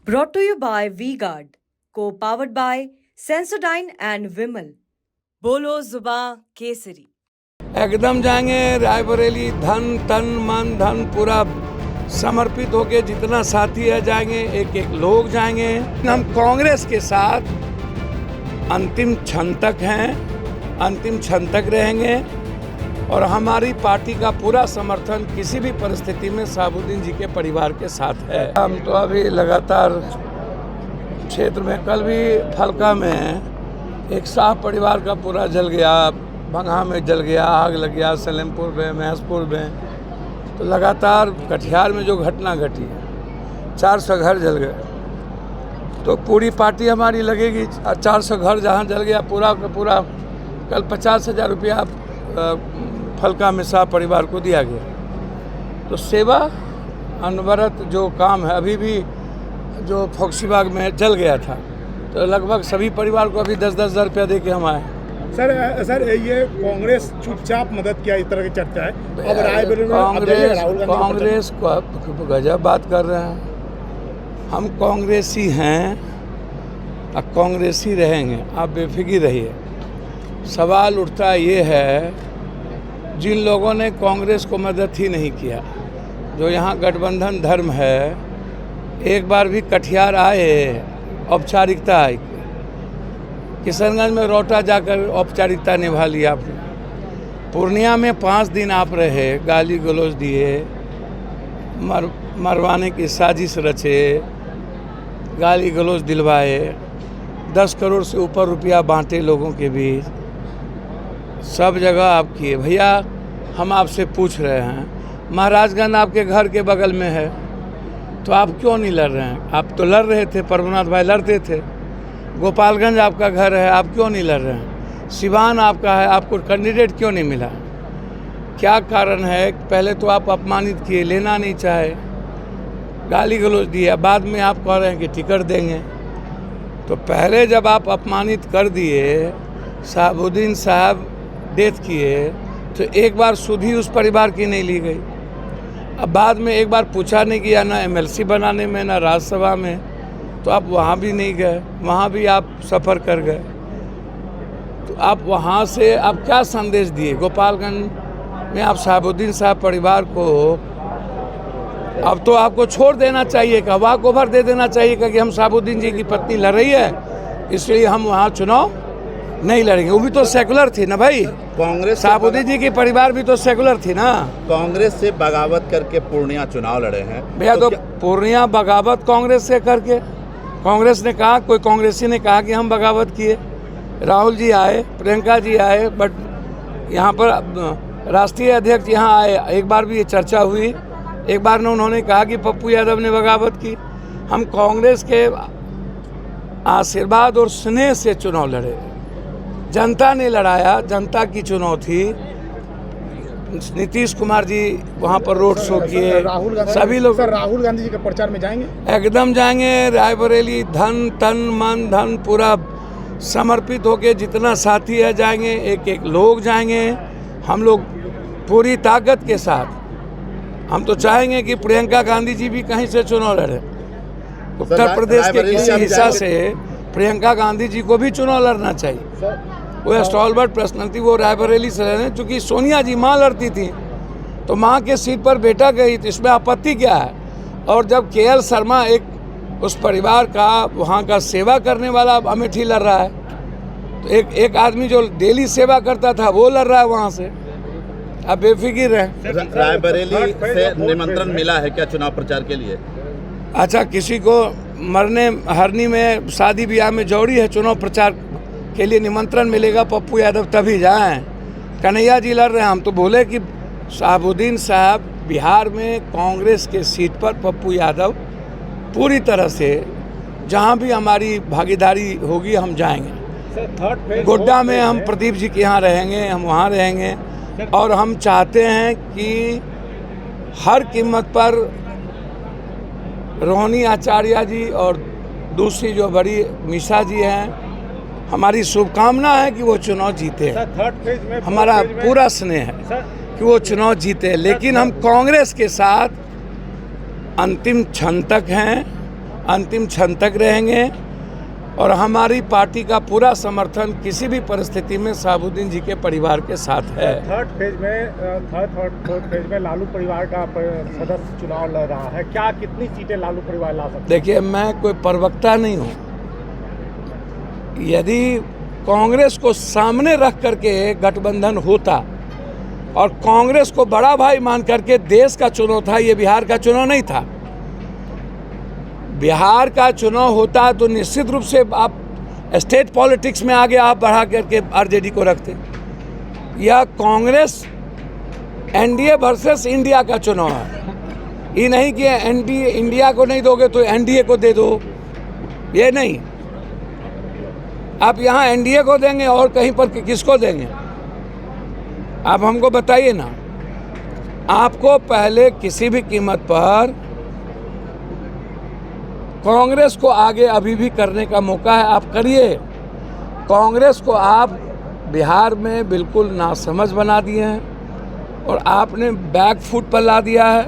Brought to you by V-Guard, co-powered by Sensodyne and Vimal. बोलो जुबां केसरी। एकदम जाएंगे रायबरेली, धन तन मन धन पूरा समर्पित होके जितना साथी है जाएंगे, एक एक लोग जाएंगे। हम कांग्रेस के साथ अंतिम क्षण तक हैं, अंतिम क्षण तक रहेंगे और हमारी पार्टी का पूरा समर्थन किसी भी परिस्थिति में शहाबुद्दीन जी के परिवार के साथ है। हम तो अभी लगातार क्षेत्र में, कल भी फलका में एक शाह परिवार का पूरा जल गया, भंगा में जल गया, आग लग गया, सलेमपुर में, महसपुर में। तो लगातार कटिहार में जो घटना घटी है, 400 घर जल गए। तो पूरी पार्टी हमारी लगेगी। 400 घर जहाँ जल गया पूरा का पूरा, कल 50,000 रुपया फलका में शाह परिवार को दिया गया। तो सेवा अनवरत जो काम है, अभी भी जो फोक्सीबाग में जल गया था, तो लगभग सभी परिवार को अभी 10-10 हज़ार रुपया दे के हम आए। सर ये कांग्रेस चुपचाप मदद किया, इस तरह की चर्चा है। अब कांग्रेस को गजब बात कर रहे हैं। हम कांग्रेसी हैं और कांग्रेसी रहेंगे, आप बेफिक्र रहिए। सवाल उठता ये है, जिन लोगों ने कांग्रेस को मदद ही नहीं किया, जो यहाँ गठबंधन धर्म है, एक बार भी कटिहार आए, औपचारिकता आई, किशनगंज में रोटा जाकर औपचारिकता निभा लिया आपने, पूर्णिया में 5 दिन आप रहे, गाली गलौज दिए, मरवाने की साजिश रचे, गाली गलौज दिलवाए, 10 करोड़ से ऊपर रुपया बांटे लोगों के बीच, सब जगह आप किए। भैया हम आपसे पूछ रहे हैं, महाराजगंज आपके घर के बगल में है, तो आप क्यों नहीं लड़ रहे हैं? आप तो लड़ रहे थे, परमनाथ भाई लड़ते थे। गोपालगंज आपका घर है, आप क्यों नहीं लड़ रहे हैं? सिवान आपका है, आपको कैंडिडेट क्यों नहीं मिला? क्या कारण है? पहले तो आप अपमानित किए, लेना नहीं चाहे, गाली गलौज दिया, बाद में आप कह रहे हैं कि टिकट देंगे। तो पहले जब आप अपमानित कर दिए, शहाबुद्दीन साहब डेथ किए, तो एक बार सुध ही उस परिवार की नहीं ली गई। अब बाद में एक बार पूछा नहीं किया, ना MLC बनाने में, ना राज्यसभा में, तो आप वहाँ भी नहीं गए, वहाँ भी आप सफ़र कर गए। तो आप वहाँ से आप क्या संदेश दिए? गोपालगंज में आप शहाबुद्दीन साहब परिवार को, अब तो आपको छोड़ देना चाहिए, का वॉक ओवर दे देना चाहिए कि हम शहाबुद्दीन जी की पत्नी लड़ रही है, इसलिए हम वहाँ चुनाव नहीं लड़ेंगे। वो भी तो सेकुलर थी ना भाई, कांग्रेस शहाबुद्दीन जी की परिवार भी तो सेकुलर थी ना। कांग्रेस से बगावत करके पूर्णिया चुनाव लड़े हैं भैया। तो पूर्णिया बगावत कांग्रेस से करके, कांग्रेस ने कहा, कोई कांग्रेसी ने कहा कि हम बगावत किए? राहुल जी आए, प्रियंका जी आए, बट यहाँ पर राष्ट्रीय अध्यक्ष यहाँ आए, एक बार भी ये चर्चा हुई? एक बार ने उन्होंने कहा कि पप्पू यादव ने बगावत की? हम कांग्रेस के आशीर्वाद और स्नेह से चुनाव लड़े, जनता ने लड़ाया, जनता की चुनाव थी। नीतीश कुमार जी वहाँ पर रोड शो किए, सभी लोग। राहुल गांधी जी के प्रचार में जाएंगे? एकदम जाएंगे रायबरेली, धन तन मन धन पूरा समर्पित होके जितना साथी है जाएंगे, एक एक लोग जाएंगे। हम लोग पूरी ताकत के साथ, हम तो चाहेंगे कि प्रियंका गांधी जी भी कहीं से चुनाव लड़े। उत्तर प्रदेश के किसी हिस्सा से प्रियंका गांधी जी को भी चुनाव लड़ना चाहिए। वो स्टॉलवर्ट पर्सनालिटी, वो रायबरेली से लड़े। चूँकि सोनिया जी माँ लड़ती थी, तो माँ के सीट पर बेटा गई, तो इसमें आपत्ति क्या है? और जब KL शर्मा एक उस परिवार का, वहाँ का सेवा करने वाला अमेठी लड़ रहा है, तो एक आदमी जो डेली सेवा करता था वो लड़ रहा है वहाँ से। अब बेफिक्र है। रायबरेली से निमंत्रण मिला है क्या चुनाव प्रचार के लिए? अच्छा, किसी को मरने हरनी में, शादी ब्याह में जौड़ी है, चुनाव प्रचार के लिए निमंत्रण मिलेगा पप्पू यादव तभी जाएं। कन्हैया जी लड़ रहे हैं, हम तो बोले कि शहाबुद्दीन साहब बिहार में कांग्रेस के सीट पर पप्पू यादव पूरी तरह से, जहां भी हमारी भागीदारी होगी हम जाएंगे। गोड्डा में हम प्रदीप जी के यहाँ रहेंगे, हम वहाँ रहेंगे, और हम चाहते हैं कि हर कीमत पर रोहिणी आचार्य जी और दूसरी जो बड़ी मिशा जी हैं, हमारी शुभकामना है कि वो चुनाव जीते। हमारा पूरा स्नेह है कि वो चुनाव जीते, लेकिन हम कांग्रेस के साथ अंतिम क्षण तक हैं अंतिम क्षण तक रहेंगे और हमारी पार्टी का पूरा समर्थन किसी भी परिस्थिति में शहाबुद्दीन जी के परिवार के साथ है। फोर्थ फेज में लालू परिवार का सदस्य चुनाव लड़ रहा है, क्या कितनी सीटें लालू परिवार ला सकते हैं? देखिए, मैं कोई प्रवक्ता नहीं हूँ। यदि कांग्रेस को सामने रख करके गठबंधन होता और कांग्रेस को बड़ा भाई मान करके देश का चुनाव था, ये बिहार का चुनाव नहीं था। बिहार का चुनाव होता तो निश्चित रूप से आप स्टेट पॉलिटिक्स में आगे आप बढ़ा करके आरजेडी को रखते। यह कांग्रेस एनडीए वर्सेस इंडिया का चुनाव है। ये नहीं कि एनडीए इंडिया को नहीं दोगे तो एनडीए को दे दो, ये नहीं। आप यहाँ एनडीए को देंगे और कहीं पर किसको देंगे? आप हमको बताइए ना। आपको पहले किसी भी कीमत पर कांग्रेस को आगे अभी भी करने का मौका है, आप करिए। कांग्रेस को आप बिहार में बिल्कुल नासमझ बना दिए हैं और आपने बैक फुट पर ला दिया है।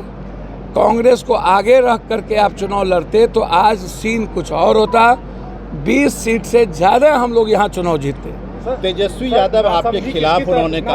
कांग्रेस को आगे रख करके आप चुनाव लड़ते तो आज सीन कुछ और होता। 20 सीट से ज़्यादा हम लोग यहाँ चुनाव जीतते। तेजस्वी यादव आपके खिलाफ उन्होंने